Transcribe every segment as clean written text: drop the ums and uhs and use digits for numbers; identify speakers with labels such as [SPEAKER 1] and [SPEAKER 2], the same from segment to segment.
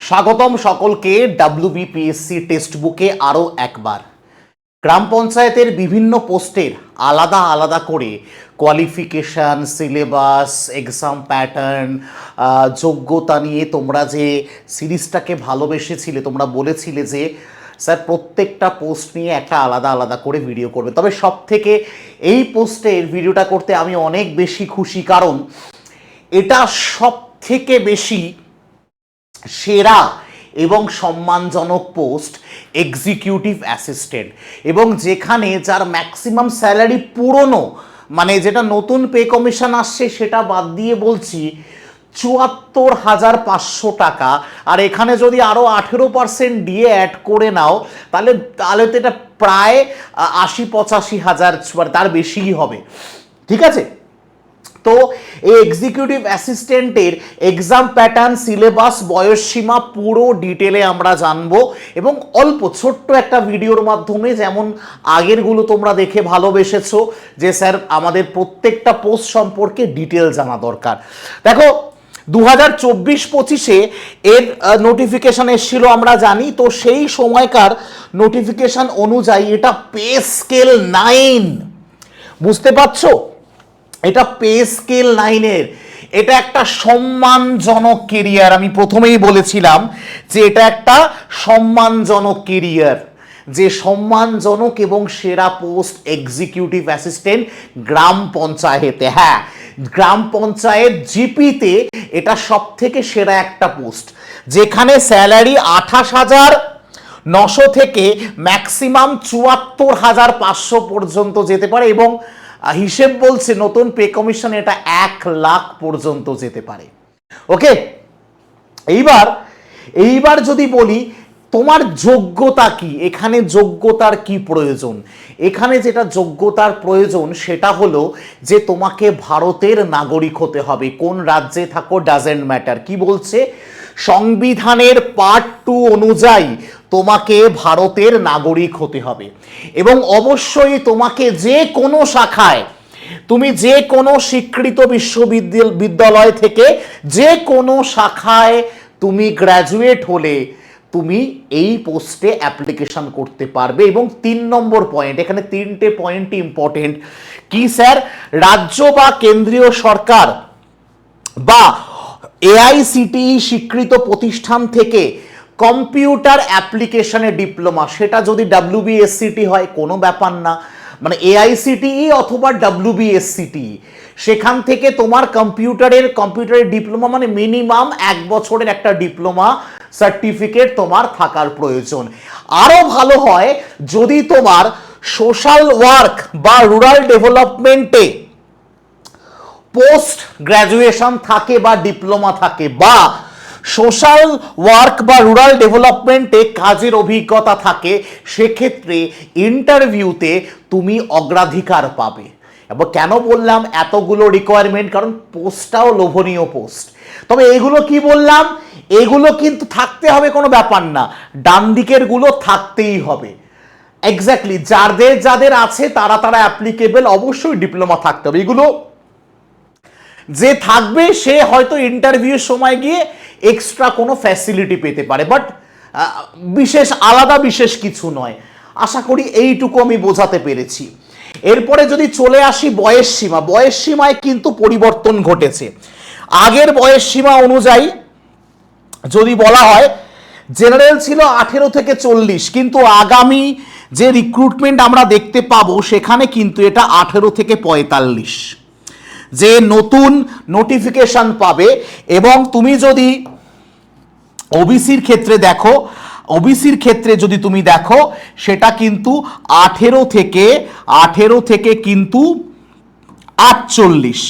[SPEAKER 1] স্বাগতম সকলকে WBPSC text বুকে আরও একবার। গ্রাম পঞ্চায়েতের বিভিন্ন পোস্টের আলাদা আলাদা করে কোয়ালিফিকেশান, সিলেবাস, এক্সাম প্যাটার্ন, যোগ্যতা নিয়ে তোমরা যে সিরিজটাকে ভালোবেসেছিলে, তোমরা বলেছিলে যে স্যার প্রত্যেকটা পোস্ট নিয়ে একটা আলাদা আলাদা করে ভিডিও করবে। তবে সব থেকে এই পোস্টের ভিডিওটা করতে আমি অনেক বেশি খুশি, কারণ এটা সব থেকে বেশি সেরা এবং সম্মানজনক পোস্ট এক্সিকিউটিভ অ্যাসিস্ট্যান্ট, এবং যেখানে যার ম্যাক্সিমাম স্যালারি পুরনো, মানে যেটা নতুন পে কমিশন আসছে সেটা বাদ দিয়ে বলছি ৭৪,৫০০ টাকা। আর এখানে যদি আরও 18% দিয়ে অ্যাড করে নাও তাহলে তো এটা প্রায় ৮০-৮৫ হাজার, তার বেশিই হবে। ঠিক আছে, তো এই এক্সিকিউটিভ অ্যাসিস্ট্যান্টের এক্সাম প্যাটার্ন, সিলেবাস, বয়সসীমা পুরো ডিটেলে আমরা জানবো, এবং অল্প ছোট্ট একটা ভিডিওর মাধ্যমে। যেমন আগেরগুলো তোমরা দেখে ভালোবেসেছো যে স্যার আমাদের প্রত্যেকটা পোস্ট সম্পর্কে ডিটেল জানা দরকার। দেখো 2024-25-এ এর নোটিফিকেশান এসেছিল আমরা জানি, তো সেই সময়কার নোটিফিকেশান অনুযায়ী এটা পে স্কেল 9, বুঝতে পারছো? এটা পে স্কেল 9-এর, এটা একটা সম্মানজনক কেরিয়ার। আমি প্রথমেই বলেছিলাম যে এটা একটা সম্মানজনক কেরিয়ার, যে সম্মানজনক এবং সেরা পোস্ট এক্সিকিউটিভ অ্যাসিস্ট্যান্ট গ্রাম পঞ্চায়েতে। হ্যাঁ, গ্রাম পঞ্চায়েত জিপিতে এটা সব থেকে সেরা একটা পোস্ট, যেখানে স্যালারি ২৮,৯০০ থেকে ম্যাক্সিমাম ৭৪,৫০০ পর্যন্ত যেতে পারে, এবং হিসেব বলছে নতুন পে কমিশন এটা ১,০০,০০০ পর্যন্ত যেতে পারে। ওকে, এইবার যদি বলি তোমার যোগ্যতা কি, এখানে যোগ্যতার কি প্রয়োজন? এখানে যেটা যোগ্যতার প্রয়োজন সেটা হলো যে তোমাকে ভারতের নাগরিক হতে হবে। কোন রাজ্যে থাকো ডাজেন্ট ম্যাটার। কি বলছে? সংবিধানের পার্ট 2 অনুযায়ী তোমাকে ভারতের নাগরিক হতে হবে, এবং অবশ্যই তোমাকে যে কোনো শাখায়, তুমি যে কোনো স্বীকৃত বিশ্ববিদ্যালয় থেকে যে কোনো শাখায় তুমি গ্র্যাজুয়েট হলে তুমি এই পোস্টে অ্যাপ্লিকেশন করতে পারবে। এবং 3 নম্বর পয়েন্ট, এখানে 3টে পয়েন্ট ইম্পর্টেন্ট। কি স্যার? রাজ্য বা কেন্দ্রীয় সরকার বা এআইসিটিই স্বীকৃত প্রতিষ্ঠান থেকে কম্পিউটার অ্যাপ্লিকেশনে ডিপ্লোমা, সেটা যদি ডাব্লিউবিএসসিটি হয় কোনো ব্যাপার না, মানে এআইসিটিই অথবা ডাব্লিউবিএসসিটি, সেখান থেকে তোমার কম্পিউটারের ডিপ্লোমা, মানে মিনিমাম 1 বছরের একটা ডিপ্লোমা সার্টিফিকেট তোমার থাকার প্রয়োজন। আরও ভালো হয় যদি তোমার সোশ্যাল ওয়ার্ক বা রুরাল ডেভেলপমেন্টে পোস্ট গ্র্যাজুয়েশন থাকে বা ডিপ্লোমা থাকে, বা সোশ্যাল ওয়ার্ক বা রুরাল ডেভেলপমেন্টে কাজের অভিজ্ঞতা থাকে, সেক্ষেত্রে ইন্টারভিউতে তুমি অগ্রাধিকার পাবে। এবং কেন বললাম এতগুলো রিকোয়ারমেন্ট? কারণ পোস্টটাও লোভনীয় পোস্ট। তবে এগুলো কি বললাম, এগুলো কিন্তু থাকতে হবে কোনো ব্যাপার না, ডান দিকের গুলো থাকতেই হবে। এক্স্যাক্টলি যাদের আছে তারা অ্যাপ্লিকেবল, অবশ্যই ডিপ্লোমা থাকতে হবে। এগুলো যে থাকবে সে হয়তো ইন্টারভিউর সময় গিয়ে এক্সট্রা কোনো ফ্যাসিলিটি পেতে পারে, বাট বিশেষ কিছু নয়। আশা করি এইটুকু আমি বোঝাতে পেরেছি। এরপরে যদি চলে আসি বয়সসীমায় কিন্তু পরিবর্তন ঘটেছে। আগের বয়সসীমা অনুযায়ী যদি বলা হয় জেনারেল ছিল 18 থেকে 40, কিন্তু আগামী যে রিক্রুটমেন্ট আমরা দেখতে পাবো সেখানে কিন্তু এটা 18 থেকে 45 যে নতুন নোটিফিকেশন পাবে। এবং তুমি যদি ওবিসির ক্ষেত্রে যদি তুমি দেখো সেটা কিন্তু 18 থেকে কিন্তু 48,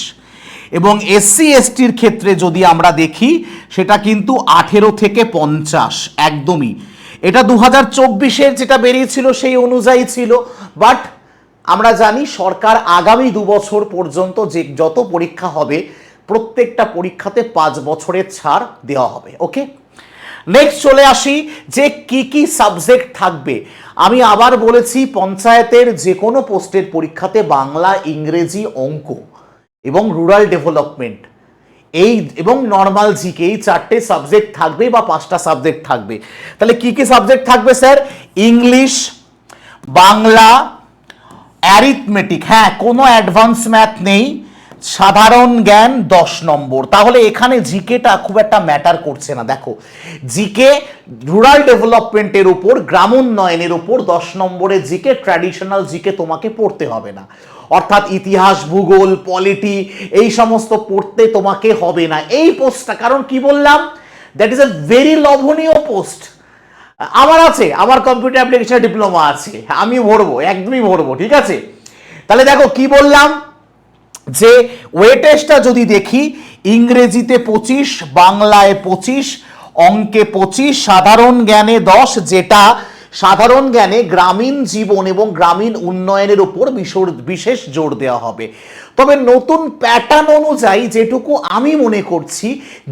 [SPEAKER 1] এবং এসসি এসটির ক্ষেত্রে যদি আমরা দেখি সেটা কিন্তু 18 থেকে 50 একদমই। এটা 2024-এর যেটা বেরিয়েছিল সেই অনুযায়ী ছিল, বাট আমরা জানি সরকার আগামী 2 বছর পর্যন্ত যে যত পরীক্ষা হবে প্রত্যেকটা পরীক্ষাতে 5 বছরের ছাড় দেওয়া হবে। ওকে, নেক্সট চলে আসি যে কি কি সাবজেক্ট থাকবে। আমি আবার বলেছি পঞ্চায়েতের যে কোনো পোস্টের পরীক্ষাতে বাংলা, ইংরেজি, অঙ্ক এবং রুরাল ডেভেলপমেন্ট এই এবং নর্মাল জিকে, এই 4টে সাবজেক্ট থাকবে বা 5টা সাবজেক্ট থাকবে। তাহলে কি কি সাবজেক্ট থাকবে স্যার? ইংলিশ, বাংলা, অ্যারিথমেটিক, হ্যাঁ কোনো অ্যাডভান্স ম্যাথ নেই, সাধারণ জ্ঞান 10 নম্বর। তাহলে এখানে জিকেটা খুব একটা ম্যাটার করছে না। দেখো জিকে রুরাল ডেভেলপমেন্টের উপর, গ্রামোন্নয়নের উপর 10 নম্বরের জিকে, ট্র্যাডিশনাল জিকে তোমাকে পড়তে হবে না, অর্থাৎ ইতিহাস, ভূগোল, পলিটি এই সমস্ত পড়তে তোমাকে হবে না এই পোস্টটা। কারণ কি বললাম, দ্যাট ইজ এ ভেরি লভনীয় পোস্ট। আমার আছে, আমার কম্পিউটার অ্যাপ্লিকেশন ডিপ্লোমা আছে, আমি ভরবো, একদমই ভরবো, ঠিক আছে। তাহলে দেখো কি বললাম, যে ওয়েটেজটা যদি দেখি, ইংরেজিতে 25, বাংলায় 25, অঙ্কে 25, সাধারণ জ্ঞানে 10, যেটা সাধারণ জ্ঞানে গ্রামীণ জীবন এবং গ্রামীণ উন্নয়নের উপর বিশেষ জোর দেওয়া হবে। তবে নতুন প্যাটার্ন অনুযায়ী যেটুকু আমি মনে করছি,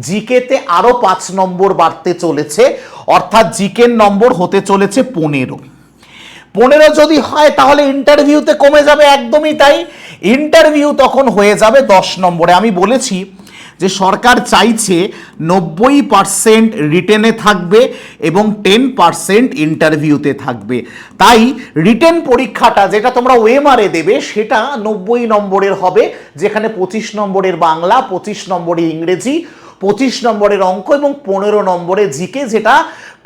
[SPEAKER 1] জিকেতে আরো 5 নম্বর বাড়তে চলেছে, অর্থাৎ জিকের নম্বর হতে চলেছে 15 যদি হয় তাহলে ইন্টারভিউতে কমে যাবে, একদমই তাই। ইন্টারভিউ তখন হয়ে যাবে 10 নম্বরে। আমি বলেছি যে সরকার চাইছে 90% রিটেনে থাকবে এবং 10% ইন্টারভিউতে থাকবে। তাই রিটেন পরীক্ষাটা যেটা তোমরা ওএমআরে দেবে সেটা 90 নম্বরের হবে, যেখানে 25 নম্বরের বাংলা, 25 নম্বরের ইংরেজি, 25 নম্বরের অঙ্ক এবং 15 নম্বরের জিকে, যেটা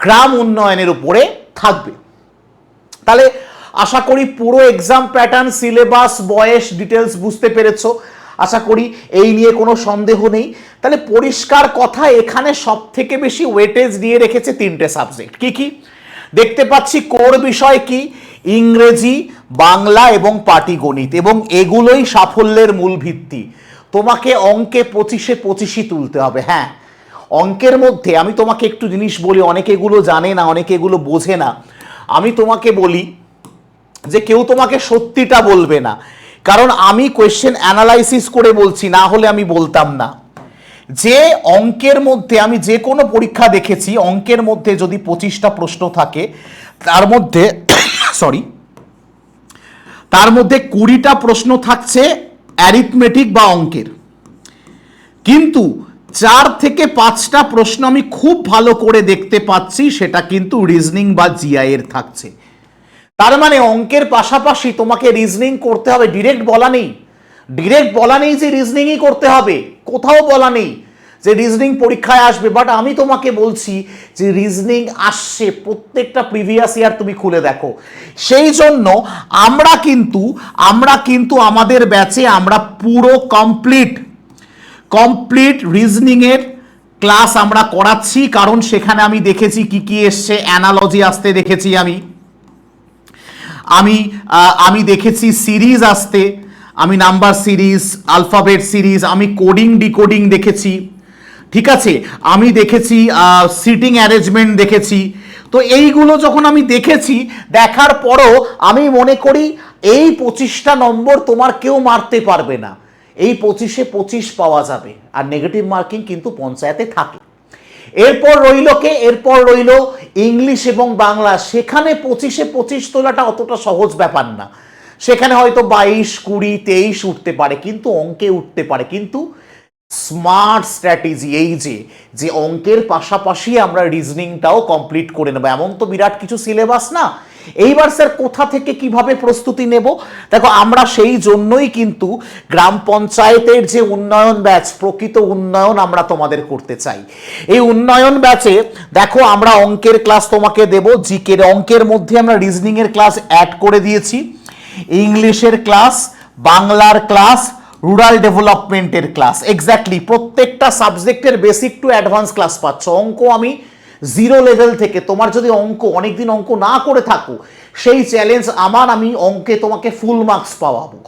[SPEAKER 1] গ্রাম উন্নয়নের উপরে থাকবে। তাহলে আশা করি পুরো এক্সাম প্যাটার্ন, সিলেবাস, বয়স, ডিটেলস বুঝতে পেরেছো। আশা করি এই নিয়ে কোনো সন্দেহ নেই। তাহলে পরিষ্কার কথা, এখানে সব থেকে বেশি ওয়েটেজ দিয়ে রেখেছে 3টে সাবজেক্ট। কি কি দেখতে পাচ্ছি? কোর বিষয় কি? ইংরেজি, বাংলা এবং পাটিগণিত, এবং এগুলোই সাফল্যের মূল ভিত্তি। তোমাকে অঙ্কে 25-এ 25ই তুলতে হবে। হ্যাঁ, অঙ্কের মধ্যে আমি তোমাকে একটু জিনিস বলি, অনেকে এগুলো জানে না, অনেকে এগুলো বোঝে না। আমি তোমাকে বলি যে কেউ তোমাকে সত্যিটা বলবে না, কারণ আমি কোয়েশ্চেন অ্যানালাইসিস করে বলছি, না হলে আমি বলতাম না। যে অঙ্কের মধ্যে আমি যে কোনো পরীক্ষা দেখেছি, অঙ্কের মধ্যে যদি 25টা প্রশ্ন থাকে, তার মধ্যে তার মধ্যে 20টা প্রশ্ন থাকছে অ্যারিথমেটিক বা অঙ্কের, কিন্তু 4 থেকে 5টা প্রশ্ন আমি খুব ভালো করে দেখতে পাচ্ছি সেটা কিন্তু রিজনিং বা জিআই এর থাকছে। তার মানে অঙ্কের পাশাপাশি তোমাকে রিজনিং করতে হবে। ডিরেক্ট বলা নেই যে রিজনিংই করতে হবে, কোথাও বলা নেই যে রিজনিং পরীক্ষায় আসবে, বাট আমি তোমাকে বলছি যে রিজনিং আসছে, প্রত্যেকটা প্রিভিয়াস ইয়ার তুমি খুলে দেখো। সেই জন্য আমরা কিন্তু আমাদের ব্যাচে আমরা পুরো কমপ্লিট রিজনিং এর ক্লাস আমরা করাচ্ছি, কারণ সেখানে আমি দেখেছি কি কি এসছে। অ্যানালজি আসতে দেখেছি, আমি দেখেছি সিরিজ আসতে, আমি নাম্বার সিরিজ, আলফাবেট সিরিজ, আমি কোডিং ডিকোডিং দেখেছি, ঠিক আছে, আমি দেখেছি সিটিং অ্যারেঞ্জমেন্ট দেখেছি। তো এইগুলো যখন আমি দেখেছি, দেখার পরও আমি মনে করি এই 25টা নম্বর তোমার কেউ মারতে পারবে না। এই 25-এ 25 পাওয়া যাবে, আর নেগেটিভ মার্কিং কিন্তু পঞ্চায়েতে থাকে। এরপর রইল ইংলিশ এবং বাংলা। সেখানে 25-এ 25 তোলাটা অতটা সহজ ব্যাপার না, সেখানে হয়তো 22, 20, 23 উঠতে পারে, কিন্তু অঙ্কে উঠতে পারে। কিন্তু স্মার্ট স্ট্র্যাটেজি এই যে অঙ্কের পাশাপাশি আমরা রিজনিংটাও কমপ্লিট করে নেব, এমন তো বিরাট কিছু সিলেবাস না। এইবার স্যার কোথা থেকে কিভাবে প্রস্তুতি নেব? দেখো, আমরা সেই জন্যই কিন্তু গ্রাম পঞ্চায়েতের যে উন্নয়ন ব্যাচ, প্রকৃত উন্নয়ন আমরা তোমাদের করতে চাই। এই উন্নয়ন ব্যাচে দেখো আমরা অঙ্কের ক্লাস তোমাকে দেব, জিকের অঙ্কের মধ্যে আমরা রিজনিং এর ক্লাস অ্যাড করে দিয়েছি, ইংলিশের ক্লাস, বাংলার ক্লাস, রুরাল ডেভেলপমেন্টের ক্লাস, এক্স্যাক্টলি প্রত্যেকটা সাবজেক্টের বেসিক টু অ্যাডভান্স ক্লাস পাচ্ছ। অঙ্ক আমি 0 লেভেল থেকে, তোমার যদি অনেকদিন অঙ্ক না করে থাকো, সেই চ্যালেঞ্জ আমার, আমি অঙ্কে তোমাকে ফুল মার্কস পাওয়াবো।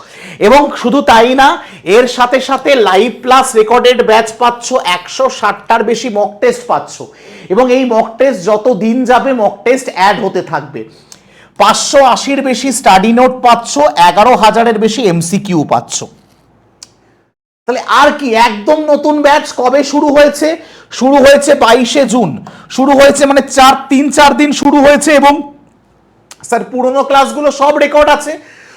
[SPEAKER 1] এবং শুধু তাই না, এর সাথে সাথে লাইভ প্লাস রেকর্ডেড ব্যাচ পাচ্ছ, 160টার বেশি মক টেস্ট পাচ্ছ, এবং এই মক টেস্ট যত দিন যাবে মক টেস্ট অ্যাড হতে থাকবে। 580-র বেশি স্টাডি নোট পাচ্ছ, 11,000-এর বেশি এমসিকিউ পাচ্ছ। তাহলে আর কি, একদম নতুন ব্যাচ। কবে শুরু হয়েছে? 22শে জুন শুরু হয়েছে, মানে 3-4 দিন শুরু হয়েছে। এবং স্যার পুরোনো ক্লাসগুলো সব রেকর্ড আছে,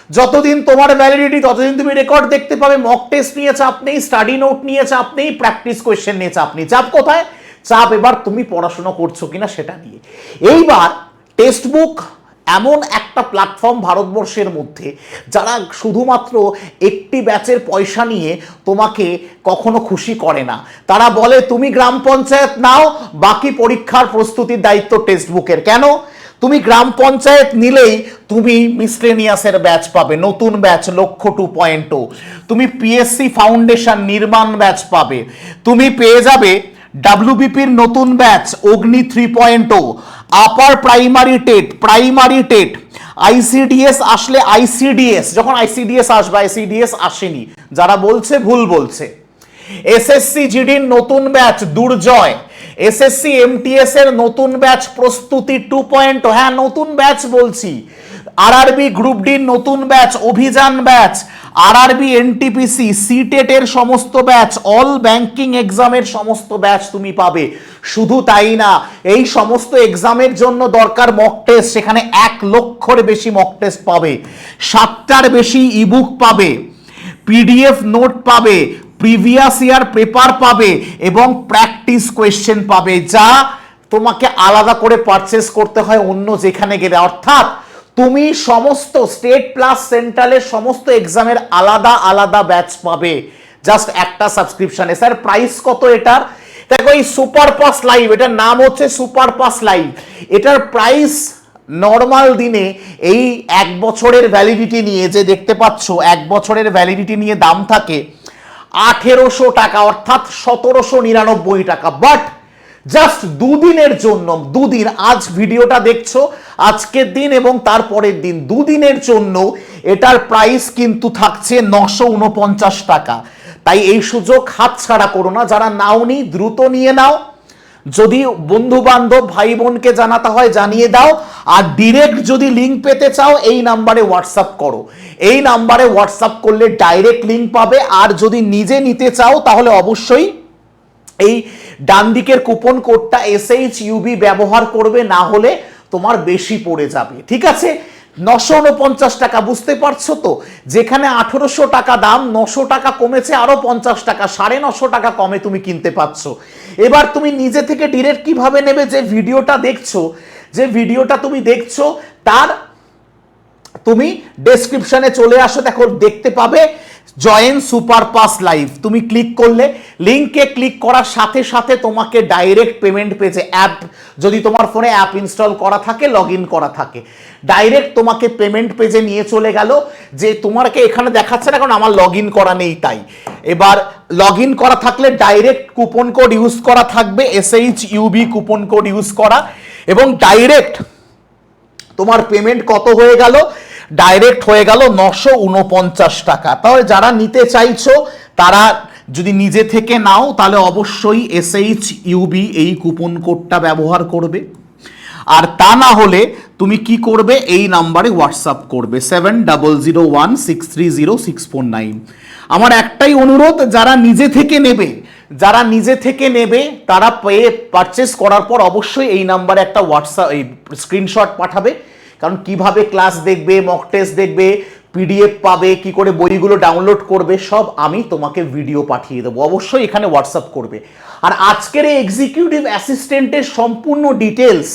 [SPEAKER 1] যতদিন তোমার ভ্যালিডিটি ততদিন তুমি রেকর্ড দেখতে পাবে। মক টেস্ট নিয়ে চাপ নেই, স্টাডি নোট নিয়ে চাপ নেই, প্র্যাকটিস কোয়েশ্চেন নিয়ে চাপ নেই। চাপ কোথায়? চাপ এবার তুমি পড়াশোনা করছো কিনা সেটা নিয়ে। এইবার টেক্সট বুক এমন একটা প্ল্যাটফর্ম ভারতবর্ষের মধ্যে যারা শুধুমাত্র একটি ব্যাচের পয়সা নিয়ে তোমাকে কখনো খুশি করে না। তারা বলে তুমি গ্রাম পঞ্চায়েত নাও, বাকি পরীক্ষার প্রস্তুতির দায়িত্ব টেক্সট বুকের। কেন? তুমি গ্রাম পঞ্চায়েত নিলেই তুমি মিসলেনিয়াসের ব্যাচ পাবে, নতুন ব্যাচ লক্ষ্য 2.0, তুমি পিএসসি ফাউন্ডেশন নির্মাণ ব্যাচ পাবে, তুমি পেয়ে যাবে ডাব্লিউবিপির নতুন ব্যাচ অগ্নি 3.0, আপার প্রাইমারি টেট, আইসিডিএস আসলে আইসিডিএস, যখন আইসিডিএস আসবে, আইসিডিএস আসেনি যারা বলছে ভুল বলছে। এসএসসি জিডির নতুন ব্যাচ দুর্জয়, এসএসসি এমটিএস এর নতুন ব্যাচ প্রস্তুতি 2.0, হ্যাঁ নতুন ব্যাচ বলছি। আরআরবি গ্রুপ ডির নতুন ব্যাচ অভিযান ব্যাচ, আরআরবি এনটিপিসি সিটেট এর সমস্ত ব্যাচ, অল ব্যাংকিং এক্সামের সমস্ত ব্যাচ তুমি পাবে। শুধু তাই না, এই সমস্ত এক্সামের জন্য দরকার মক টেস্ট, সেখানে 1 লক্ষের বেশি মক টেস্ট পাবে, 7টার বেশি ইবুক পাবে, পিডিএফ নোট পাবে, প্রিভিয়াস ইয়ার পেপার পাবে এবং প্র্যাকটিস কোয়েশ্চেন পাবে, যা তোমাকে আলাদা করে পারচেস করতে হয় অন্য যেখানে গেলে। অর্থাৎ তুমি সমস্ত স্টেট প্লাস সেন্ট্রালের সমস্ত এক্সামের আলাদা আলাদা ব্যাচ পাবে জাস্ট একটা সাবস্ক্রিপশনে। স্যার প্রাইস কত এটার? দেখো এই সুপার পাস লাইভ, এটার নাম হচ্ছে সুপার পাস লাইভ, এটার প্রাইস নর্মাল দিনে এই 1 বছরের ভ্যালিডিটি নিয়ে যে দেখতে পাচ্ছ, 1 বছরের ভ্যালিডিটি নিয়ে দাম থাকে 1800 টাকা, অর্থাৎ 1799 টাকা। বাট জাস্ট দুদিনের জন্য, দুদিন, আজ ভিডিওটা দেখছো আজকের দিন এবং তারপরের দিন, দুদিনের জন্য এটার প্রাইস কিন্তু থাকছে 949 টাকা। তাই এই সুযোগ হাতছাড়া করো না, যারা নাওনি দ্রুত নিয়ে নাও। যদি বন্ধু বান্ধব ভাই বোনকে জানাতে হয় জানিয়ে দাও, আর ডিরেক্ট যদি লিঙ্ক পেতে চাও এই নাম্বারে হোয়াটসঅ্যাপ করো, এই নাম্বারে হোয়াটসঅ্যাপ করলে ডাইরেক্ট লিঙ্ক পাবে। আর যদি নিজে নিতে চাও তাহলে অবশ্যই এই ডান দিকের কুপন কোডটা SHUB ব্যবহার করবে, না হলে তোমার বেশি পড়ে যাবে। ঠিক আছে, 949 টাকা, বুঝতে পারছো তো? যেখানে 1800 টাকা দাম, 900 টাকা কমেছে আরো 50 টাকা, 950 টাকা কমে তুমি কিনতে পাচ্ছো। এবার তুমি নিজে থেকে ডিরেক্ট কিভাবে নেবে? যে ভিডিওটা তুমি দেখছো তার তুমি ডেসক্রিপশনে চলে আসো, দেখো দেখতে পাবে জয়েন সুপার পাস লাইভ, তুমি ক্লিক করলে লিঙ্কে ক্লিক করার সাথে সাথে তোমাকে ডাইরেক্ট পেমেন্ট পেজে, অ্যাপ যদি তোমার ফোনে অ্যাপ ইনস্টল করা থাকে, লগ ইন করা থাকে, ডাইরেক্ট তোমাকে পেমেন্ট পেজে নিয়ে চলে গেল। যে তোমাকে এখানে দেখাচ্ছে না, কারণ আমার লগ ইন করা নেই তাই। এবার লগ ইন করা থাকলে ডাইরেক্ট কুপন কোড ইউজ করা থাকবে, SHUB কুপন কোড ইউজ করা, এবং ডাইরেক্ট তোমার পেমেন্ট কত হয়ে গেল? ডাইরেক্ট হয়ে গেল 949 টাকা। তাহলে যারা নিতে চাইছো তারা যদি নিজে থেকে নাও তাহলে অবশ্যই SHUB এই কুপন কোডটা ব্যবহার করবে। আর তা না হলে তুমি কি করবে? এই নাম্বারে হোয়াটসঅ্যাপ করবে 7001630649। আমার একটাই অনুরোধ, যারা নিজে থেকে নেবে তারা পারচেস করার পর অবশ্যই এই নাম্বারে একটা হোয়াটসঅ্যাপ স্ক্রিনশট পাঠাবে। কারণ কিভাবে ক্লাস দেখবে, মক টেস্ট দেখবে, PDF পাবে, কি করে বইগুলো ডাউনলোড করবে, সব আমি তোমাকে ভিডিও পাঠিয়ে দেবো। অবশ্যই এখানে হোয়াটসঅ্যাপ করবে। আর আজকের এই এক্সিকিউটিভ অ্যাসিস্ট্যান্টের সম্পূর্ণ ডিটেলস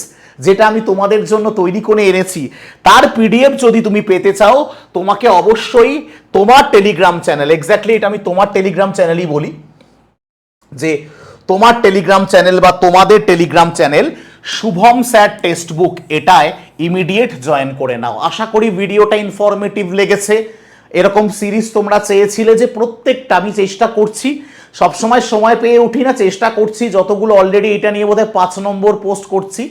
[SPEAKER 1] যেটা আমি তোমাদের জন্য তৈরি করে এনেছি, তার PDF যদি তুমি পেতে চাও, তোমাকে অবশ্যই তোমার টেলিগ্রাম চ্যানেল, এক্স্যাক্টলি এটা আমি তোমার টেলিগ্রাম চ্যানেলই বলি, যে তোমার টেলিগ্রাম চ্যানেল বা তোমাদের Telegram channel Shubham sir text book, এটায় ইমিডিয়েট জয়েন করে নাও। আশা করি ভিডিওটা ইনফরমেটিভ লেগেছে। এরকম সিরিজ তোমরা চেয়েছিলে, যে প্রত্যেকটা আমি চেষ্টা করছি, সবসময় সময় পেয়ে উঠি না, চেষ্টা করছি যতগুলো, অলরেডি এটা নিয়ে বোধহয় 5 নম্বর পোস্ট করছি,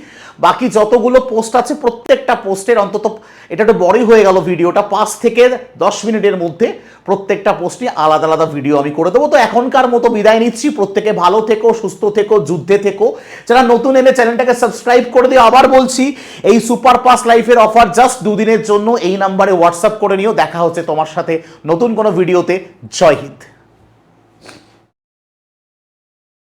[SPEAKER 1] বাকি যতগুলো পোস্ট আছে প্রত্যেকটা পোস্টের অন্তত, এটা একটু বড়ই হয়ে গেল ভিডিওটা, 5 থেকে 10 মিনিটের মধ্যে প্রত্যেকটা পোস্টে আলাদা আলাদা ভিডিও আমি করে দেবো। তো এখনকার মতো বিদায় নিচ্ছি, প্রত্যেকে ভালো থেকো, সুস্থ থেকো, যুদ্ধে থেকো। যারা নতুন এলে চ্যানেলটাকে সাবস্ক্রাইব করে দিও। আবার বলছি, এই সুপার পাস লাইফের অফার জাস্ট 2 দিনের জন্য, এই নাম্বারে হোয়াটসঅ্যাপ করে নিও। দেখা হচ্ছে তোমার সাথে নতুন কোনো ভিডিওতে। জয় হিন্দ।